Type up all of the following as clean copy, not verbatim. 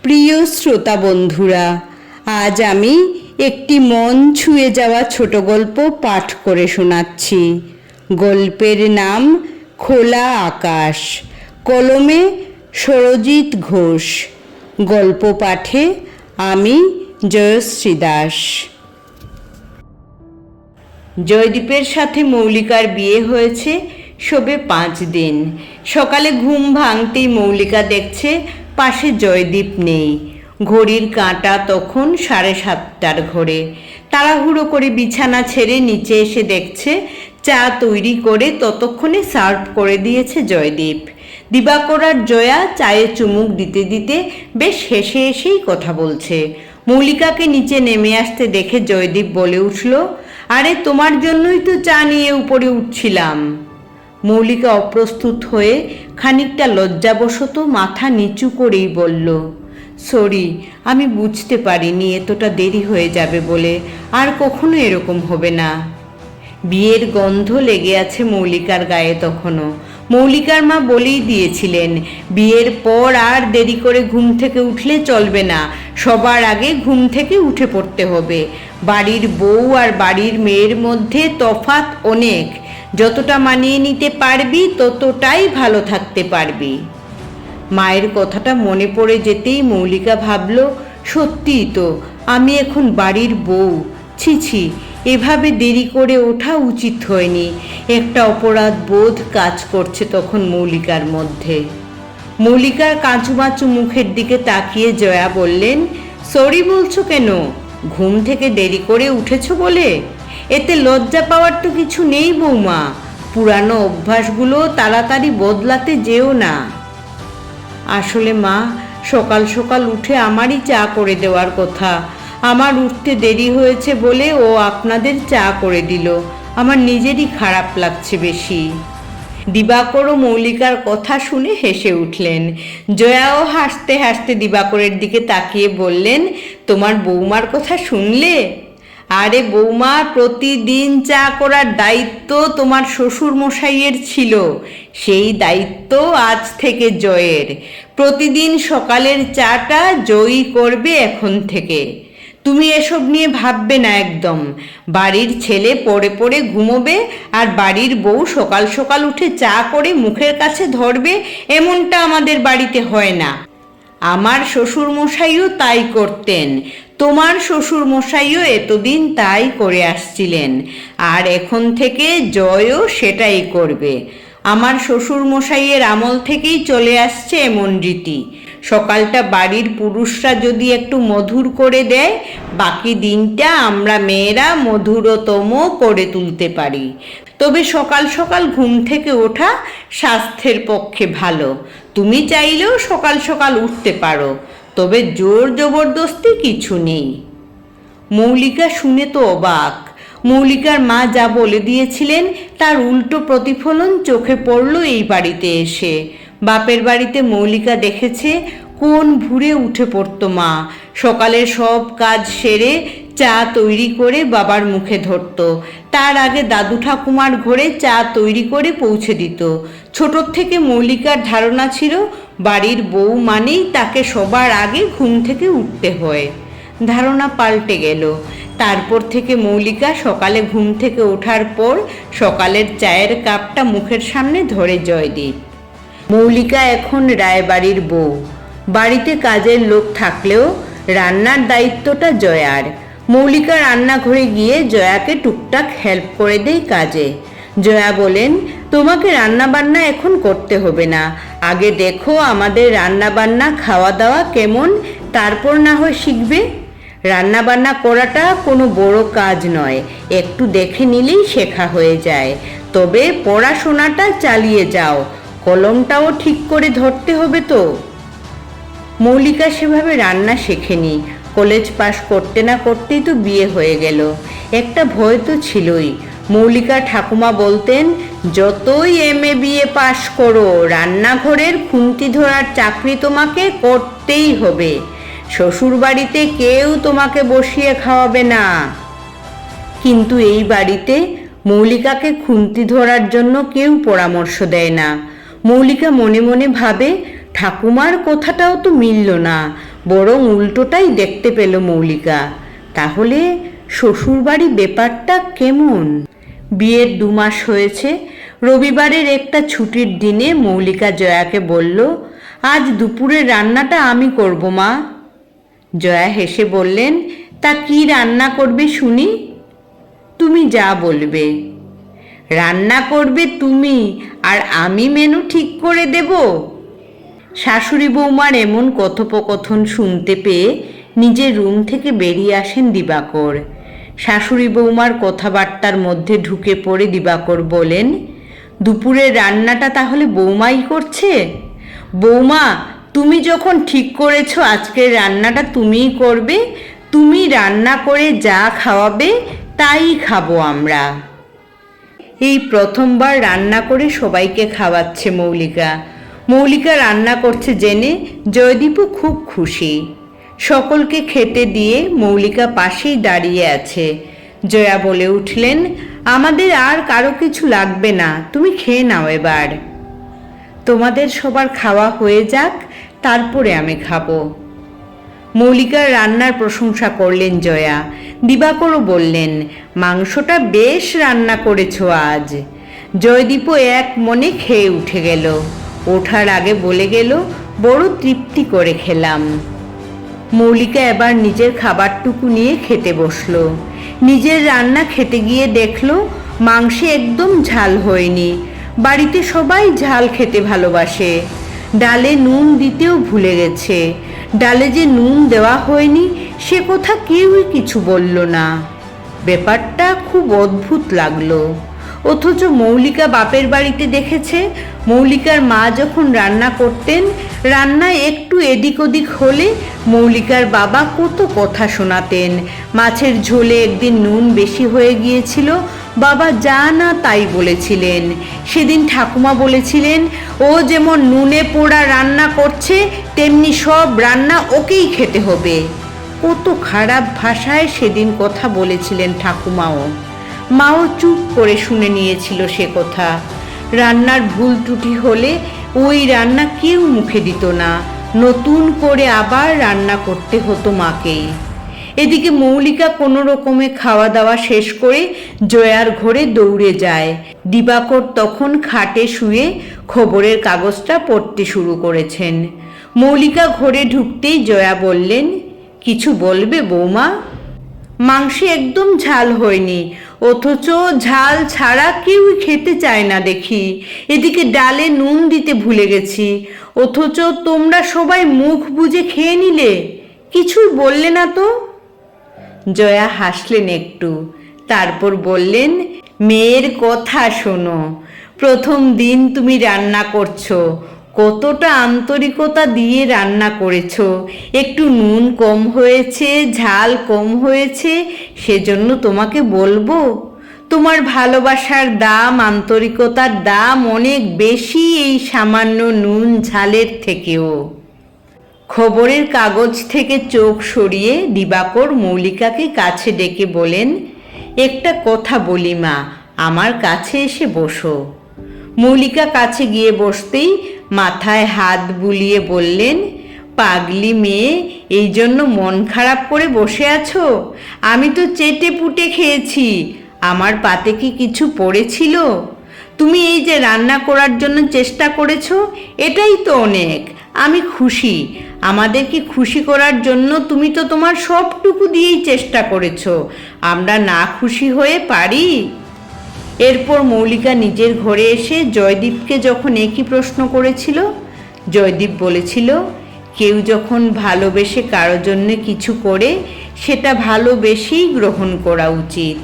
প্রিয় শ্রোতা বন্ধুরা, আজ আমি একটি মন ছুঁয়ে যাওয়া ছোট গল্প পাঠ করে শোনাচ্ছি। গল্পের নাম খোলা আকাশ। কলমে সরজিৎ ঘোষ। গল্প পাঠে আমি জয়শ্রী দাস। জয়দীপের সাথে মৌলিকার বিয়ে হয়েছে সবে 5 দিন। সকালে ঘুম ভাঙতেই মৌলিকা দেখছে পাশে জয়দীপ নেই। ঘড়ির কাঁটা তখন 7:30টার ঘরে। তাড়াহুড়ো করে বিছানা ছেড়ে নিচে এসে দেখছে চা তৈরি করে ততক্ষণে সার্ভ করে দিয়েছে জয়দীপ। দিবাকর আর জয়া চায়ে চুমুক দিতে দিতে বেশ হেসে হেসেই কথা বলছে। মৌলিকাকে নিচে নেমে আসতে দেখে জয়দীপ বলে উঠল, আরে তোমার জন্যই তো চা নিয়ে উপরে উঠছিলাম। মৌলিকা অপ্রস্তুত হয়ে খানিকটা লজ্জাবশত মাথা নিচু করেই বলল, সরি, আমি বুঝতে পারিনি এতটা দেরি হয়ে যাবে বলে। আর কখনো এরকম হবে না। বিয়ের গন্ধ লেগে আছে মৌলিকার গায়ে তখনও। মৌলিকার মা বলেই দিয়েছিলেন, বিয়ের পর আর দেরি করে ঘুম থেকে উঠলে চলবে না, সবার আগে ঘুম থেকে উঠে পড়তে হবে। বাড়ির বউ আর বাড়ির মেয়ের মধ্যে তফাৎ অনেক। যতটা মানিয়ে নিতে পারবি ততটাই ভালো থাকতে পারবি। মায়ের কথাটা মনে পড়ে যেতেই মৌলিকা ভাবল, সত্যিই তো, আমি এখন বাড়ির বউ। ছি ছি, এভাবে দেরি করে ওঠা উচিত হয়নি। একটা অপরাধ বোধ কাজ করছে তখন মৌলিকার মধ্যে। মৌলিকার কাঁচুমাচু মুখের দিকে তাকিয়ে জয়া বললেন, সরি বলছো কেন? ঘুম থেকে দেরি করে উঠেছো বলে? এতে লজ্জা পাওয়ার তো কিছু নেই বৌমা। পুরানো অভ্যাসগুলো তাড়াতাড়ি বদলাতে যেও না। আসলে মা, সকাল সকাল উঠে আমারই চা করে দেওয়ার কথা। আমার উঠতে দেরি হয়েছে বলে ও আপনাদের চা করে দিল। আমার নিজেরই খারাপ লাগছে বেশি। দিবাকর ও মৌলিকার কথা শুনে হেসে উঠলেন। জয়াও হাসতে হাসতে দিবাকরের দিকে তাকিয়ে বললেন, তোমার বৌমার কথা শুনলে? আরে বৌমা, প্রতিদিন চা করার দায়িত্ব তোমার শ্বশুর মশাইয়ের ছিল, সেই দায়িত্ব আজ থেকে জয়ের। প্রতিদিন সকালের চাটা জয়ই করবে এখন থেকে। তুমি এসব নিয়ে ভাববে না একদম। বাড়ির ছেলে পড়ে পড়ে ঘুমোবে আর বাড়ির বউ সকাল সকাল উঠে চা করে মুখের কাছে ধরবে, এমনটা আমাদের বাড়িতে হয় না। আমার শ্বশুর মশাইও তাই করতেন, তোমার শ্বশুর মশাইও এতদিন তাই করে আসছিলেন, আর এখন থেকে জয়ও সেটাই করবে। আমার শ্বশুর মশাইয়ের আমল থেকেই চলে আসছে এমন রীতি। সকালটা বাড়ির পুরুষরা যদি একটু মধুর করে দেয়, বাকি দিনটা আমরা মেয়েরা মধুরতম করে তুলতে পারি। তবে সকাল সকাল ঘুম থেকে ওঠা স্বাস্থ্যের পক্ষে ভালো। তুমি চাইলেও সকাল সকাল উঠতে পারো, তবে জোর জবরদস্তি কিছু নেই। মৌলিকা শুনে তো অবাক। মৌলিকার মা যা বলে দিয়েছিলেন তার উল্টো প্রতিফলন চোখে পড়ল এই বাড়িতে এসে। বাপের বাড়িতে মৌলিকা দেখেছে কোন ভোরে উঠে পড়তো মা। সকালের সব কাজ সেরে চা তৈরি করে বাবার মুখে ধরত। তার আগে দাদু ঠাকুমার ঘরে চা তৈরি করে পৌঁছে দিত। ছোটোর থেকে মৌলিকার ধারণা ছিল বাড়ির বউ মানেই তাকে সবার আগে ঘুম থেকে উঠতে হয়। ধারণা পাল্টে গেল। তারপর থেকে মৌলিকা সকালে ঘুম থেকে ওঠার পর সকালের চায়ের কাপটা মুখের সামনে ধরে জয়দীপ। মৌলিকা এখন রায়বাড়ির বউ। বাড়িতে কাজের লোক থাকলেও রান্নার দায়িত্বটা জয়ার। মৌলিকা রান্নাঘরে গিয়ে জয়াকে টুকটাক হেল্প করে দেয় কাজে। জয়া বলেন, তোমাকে রান্নাবান্না এখন করতে হবে না, আগে দেখো আমাদের রান্নাবান্না খাওয়া দাওয়া কেমন, তারপর না হয় শিখবে। রান্নাবান্না করাটা কোনো বড় কাজ নয়, একটু দেখে নিলেই শেখা হয়ে যায়। তবে পড়াশোনাটা চালিয়ে যাও, কলমটাও ঠিক করে ধরতে হবে তো। মৌলিকা সেভাবে রান্না শেখেনি। কলেজ পাশ করতে না করতেই তো বিয়ে হয়ে গেল। একটা ভয় তো ছিলই। মৌলিকা ঠাকুমা বলতেন, যতই MA BA পাশ করো, রান্নাঘরের খুন্তি ধরার চাকরি তোমাকে করতেই হবে। শ্বশুর বাড়িতে কেউ তোমাকে বসিয়ে খাওয়াবে না। কিন্তু এই বাড়িতে মৌলিকাকে খুন্তি ধরার জন্য কেউ পরামর্শ দেয় না। মৌলিকা মনে মনে ভাবে, ঠাকুমার কথাটাও তো মিলল না। বরং উল্টোটাই দেখতে পেল মৌলিকা। তাহলে শ্বশুরবাড়ি ব্যাপারটা কেমন? বিয়ের 2 মাস হয়েছে। রবিবারের একটা ছুটির দিনে মৌলিকা জয়াকে বলল, আজ দুপুরের রান্নাটা আমি করব মা। জয়া হেসে বললেন, তা কি রান্না করবে শুনি? তুমি যা বলবে। রান্না করবে তুমি, আর আমি মেনু ঠিক করে দেব? শাশুড়ি বৌমার এমন কথোপকথন শুনতে পেয়ে নিজের রুম থেকে বেরিয়ে আসেন দিবাকর। শাশুড়ি বৌমার কথাবার্তার মধ্যে ঢুকে পড়ে দিবাকর বলেন, দুপুরের রান্নাটা তাহলে বৌমাই করছে? বৌমা, তুমি যখন ঠিক করেছো আজকের রান্নাটা তুমিই করবে, তুমি রান্না করে যা খাওয়াবে তাই খাবো আমরা। এই প্রথমবার রান্না করে সবাইকে খাওয়াচ্ছে মৌলিকা। মৌলিকা রান্না করছে জেনে জয়দীপও খুব খুশি। সকলকে খেতে দিয়ে মৌলিকা পাশেই দাঁড়িয়ে আছে। জয়া বলে উঠলেন, আমাদের আর কারো কিছু লাগবে না, তুমি খেয়ে নাও এবার। তোমাদের সবার খাওয়া হয়ে যাক, তারপরে আমি খাবো। মৌলিকার রান্নার প্রশংসা করলেন জয়া। দিবাকরও বললেন, মাংসটা বেশ রান্না করেছো আজ। জয়দীপও এক মনে খেয়ে উঠে গেল। ওঠার আগে বলে গেল, বড় তৃপ্তি করে খেলাম। মৌলিকা এবার নিজের খাবারটুকু নিয়ে খেতে বসলো। নিজের রান্না খেতে গিয়ে দেখলো মাংসে একদম ঝাল হয়নি। বাড়িতে সবাই ঝাল খেতে ভালোবাসে। ডালে নুন দিতেও ভুলে গেছে। ডালে যে নুন দেওয়া হয়নি সে কথা কেউই কিছু বলল না। ব্যাপারটা খুব অদ্ভুত লাগলো। অথচ মৌলিকা বাপের বাড়িতে দেখেছে মৌলিকার মা যখন রান্না করতেন, রান্নায় একটু এদিক ওদিক হলে মৌলিকার বাবা কত কথা শোনাতেন। মাছের ঝোলে একদিন নুন বেশি হয়ে গিয়েছিল, বাবা যা না তাই বলেছিলেন। সেদিন ঠাকুমা বলেছিলেন, ও যেমন নুনে পোড়া রান্না করছে তেমনি সব রান্না ওকেই খেতে হবে। কত খারাপ ভাষায় সেদিন কথা বলেছিলেন ঠাকুমাও। মাও চুপ করে শুনে নিয়েছিল সে কথা। রান্নার ভুল ত্রুটি হলে ওই রান্না কেউ মুখে দিত না, নতুন করে আবার রান্না করতে হতো মাকেই। এদিকে মৌলিকা কোনো রকমে খাওয়া দাওয়া শেষ করে জয়ার ঘরে দৌড়ে যায়। দিবাকর তখন খাটে শুয়ে খবরের কাগজটা পড়তে শুরু করেছেন। মৌলিকা ঘরে ঢুকতেই জয়া বললেন, কিছু বলবে বৌমা? মাংসে একদম ঝাল হয়নি, অথচ ঝাল ছাড়া কেউই খেতে চায় না দেখি। এদিকে ডালে নুন দিতে ভুলে গেছি, অথচ তোমরা সবাই মুখ বুজে খেয়ে নিলে, কিছুই বললে না তো। জয়া হাসলেন একটু, তারপর বললেন, মেয়ের কথা শোনো। প্রথম দিন তুমি রান্না করছো, কতটা আন্তরিকতা দিয়ে রান্না করেছো। একটু নুন কম হয়েছে, ঝাল কম হয়েছে, সেজন্য তোমাকে বলবো, তোমার ভালোবাসার দাম, আন্তরিকতার দাম অনেক বেশি এই সামান্য নুন ঝালের থেকেও। খবরের কাগজ থেকে চোখ সরিয়ে দিবাকর মৌলিকাকে কাছে ডেকে বলেন, একটা কথা বলি মা, আমার কাছে এসে বসো। মৌলিকা কাছে গিয়ে বসতেই মাথায় হাত বুলিয়ে বললেন, পাগলি মেয়ে, এই জন্য মন খারাপ করে বসে আছো? আমি তো চেটে পুটে খেয়েছি, আমার পাতে কি কিছু পড়েছিল? তুমি এই যে রান্না করার জন্য চেষ্টা করেছো, এটাই তো অনেক। আমি খুশি। আমাদেরকে খুশি করার জন্য তুমি তো তোমার সবটুকু দিয়েই চেষ্টা করেছো, আমরা না খুশি হয়ে পারি? এরপর মৌলিকা নিজের ঘরে এসে জয়দীপকে যখন একই প্রশ্ন করেছিল, জয়দীপ বলেছিল, কেউ যখন ভালোবেসে কারো জন্য কিছু করে সেটা ভালোবেসেই গ্রহণ করা উচিত।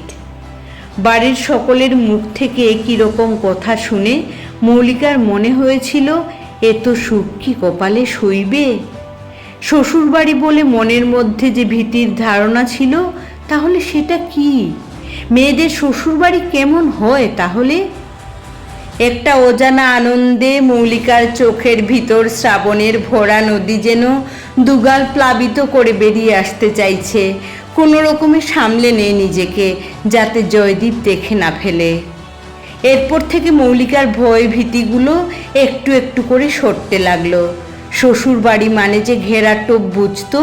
বাড়ির সকলের মুখ থেকে একই রকম কথা শুনে মৌলিকার মনে হয়েছিল, এত সুখ কি কপালে সইবে? শ্বশুরবাড়ি বলে মনের মধ্যে যে ভীতির ধারণা ছিল, তাহলে সেটা কি? মেয়েদের শ্বশুরবাড়ি কেমন হয় তাহলে? একটা অজানা আনন্দে মৌলিকার চোখের ভিতর শ্রাবণের ভরা নদী যেন দুগাল প্লাবিত করে বেরিয়ে আসতে চাইছে। কোনো রকমে সামলে নেয় নিজেকে, যাতে জয়দীপ দেখে না ফেলে। এরপর থেকে মৌলিকার ভয় ভীতিগুলো একটু একটু করে সরতে লাগলো। শ্বশুর বাড়ি মানে যে ঘেরার টোপ বুঝতো,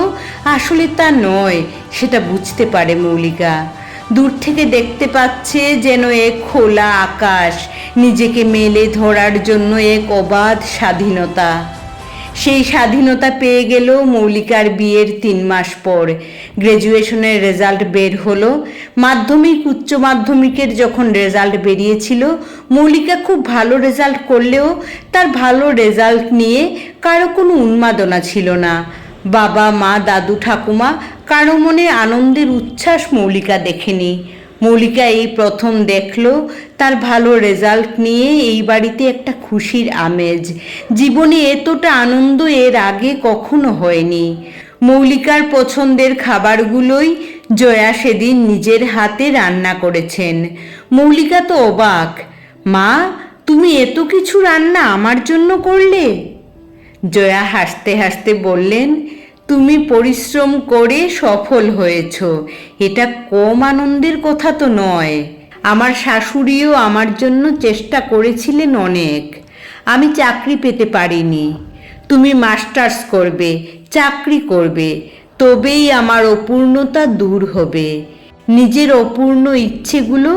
আসলে তা নয়, সেটা বুঝতে পারে মৌলিকা। দূর থেকে দেখতে পাচ্ছে যেন এক খোলা আকাশ, নিজেকে মেলে ধরার জন্য এক অবাধ স্বাধীনতা। সেই স্বাধীনতা পেয়ে গেল মৌলিকার বিয়ের 3 মাস পর। গ্র্যাজুয়েশনের রেজাল্ট বের হলো। মাধ্যমিক উচ্চ মাধ্যমিকের যখন রেজাল্ট বেরিয়েছিল, মৌলিকা খুব ভালো রেজাল্ট করলেও তার ভালো রেজাল্ট নিয়ে কারো কোনো উন্মাদনা ছিল না। বাবা মা দাদু ঠাকুমা কারো মনে আনন্দের উচ্ছ্বাস মৌলিকা দেখেনি। মৌলিকা এই প্রথম দেখল তার ভালো রেজাল্ট নিয়ে এই বাড়িতে একটা খুশির আমেজ। জীবনে এতটা আনন্দ এর আগে কখনো হয়নি। মৌলিকার পছন্দের খাবারগুলোই জয়া সেদিন নিজের হাতে রান্না করেছেন। মৌলিকা তো অবাক, মা তুমি এত কিছু রান্না আমার জন্য করলে? জয়া হাসতে হাসতে বললেন, তুমি পরিশ্রম করে সফল হয়েছ, এটা কম আনন্দের কথা তো নয়। আমার শাশুড়িও আমার জন্য চেষ্টা করেছিলেন অনেক, আমি চাকরি পেতে পারিনি। তুমি মাস্টার্স করবে, চাকরি করবে, তবেই আমার অপূর্ণতা দূর হবে। নিজের অপূর্ণ ইচ্ছেগুলো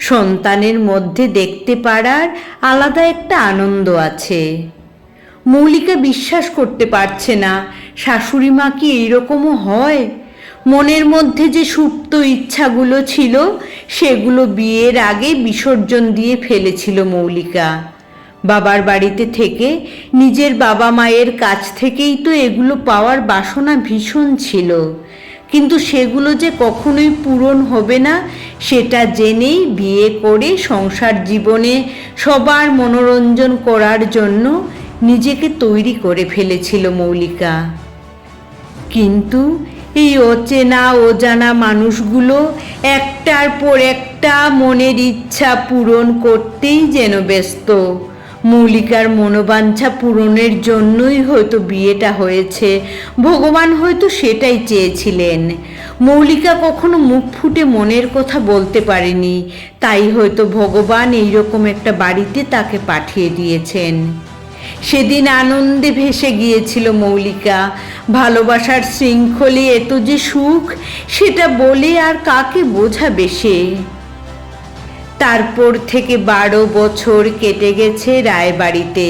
সন্তানের মধ্যে দেখতে পারার আলাদা একটা আনন্দ আছে। মৌলিকা বিশ্বাস করতে পারছে না, শাশুড়ি মা কি এইরকমও হয়? মনের মধ্যে যে সুপ্ত ইচ্ছাগুলো ছিল, সেগুলো বিয়ের আগে বিসর্জন দিয়ে ফেলেছিল মৌলিকা। বাবার বাড়িতে থেকে নিজের বাবা মায়ের কাছ থেকেই তো এগুলো পাওয়ার বাসনা ভীষণ ছিল, কিন্তু সেগুলো যে কখনোই পূরণ হবে না সেটা জেনেই বিয়ে করে সংসার জীবনে সবার মনোরঞ্জন করার জন্য নিজেকে তৈরি করে ফেলেছিল মৌলিকা। কিন্তু এই অচেনা অজানা মানুষগুলো একটার পর একটা মনের ইচ্ছা পূরণ করতেই যেন ব্যস্ত। মৌলিকার মনোবাঞ্ছা পূরণের জন্যই হয়তো বিয়েটা হয়েছে, ভগবান হয়তো সেটাই চেয়েছিলেন। মৌলিকা কখনো মুখ ফুটে মনের কথা বলতে পারেনি, তাই হয়তো ভগবান এইরকম একটা বাড়িতে তাকে পাঠিয়ে দিয়েছেন। সেদিন আনন্দে ভেসে গিয়েছিল মৌলিকা। ভালোবাসার শৃঙ্খলে এত যে সুখ, সেটা বলে আর কাকে বোঝাবে সে? তারপর থেকে 12 বছর কেটে গেছে রায়বাড়িতে।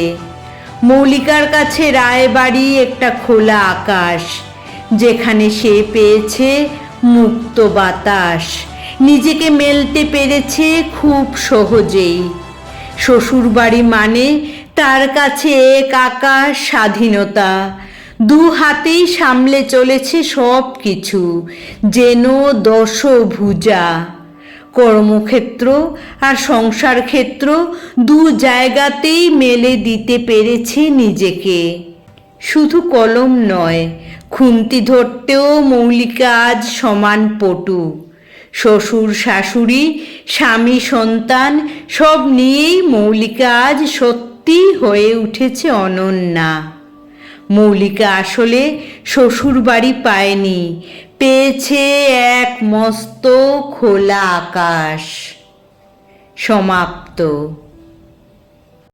মৌলিকার কাছে রায়বাড়ি একটা খোলা আকাশ, যেখানে সে পেয়েছে মুক্ত বাতাস, নিজেকে মেলতে পেরেছে খুব সহজেই। শ্বশুরবাড়ি মানে তার কাছে এক আকাশ স্বাধীনতা, 2 হাতেই সামলে চলেছে সব কিছু, যেন দশভুজা। কর্মক্ষেত্র আর সংসার ক্ষেত্র 2 জায়গাতেই মেলে দিতে পেরেছে নিজেকে। শুধু কলম নয়, খুন্তি ধরতেও মৌলিকা আজ সমান পটু। শ্বশুর শাশুড়ি স্বামী সন্তান সব নিয়েই মৌলিকা আজ সত্যি হয়ে উঠেছে অনন্যা। মৌলিকা আসলে শ্বশুর বাড়ি পায়নি, পেয়েছে এক মস্ত খোলা আকাশ। সমাপ্ত।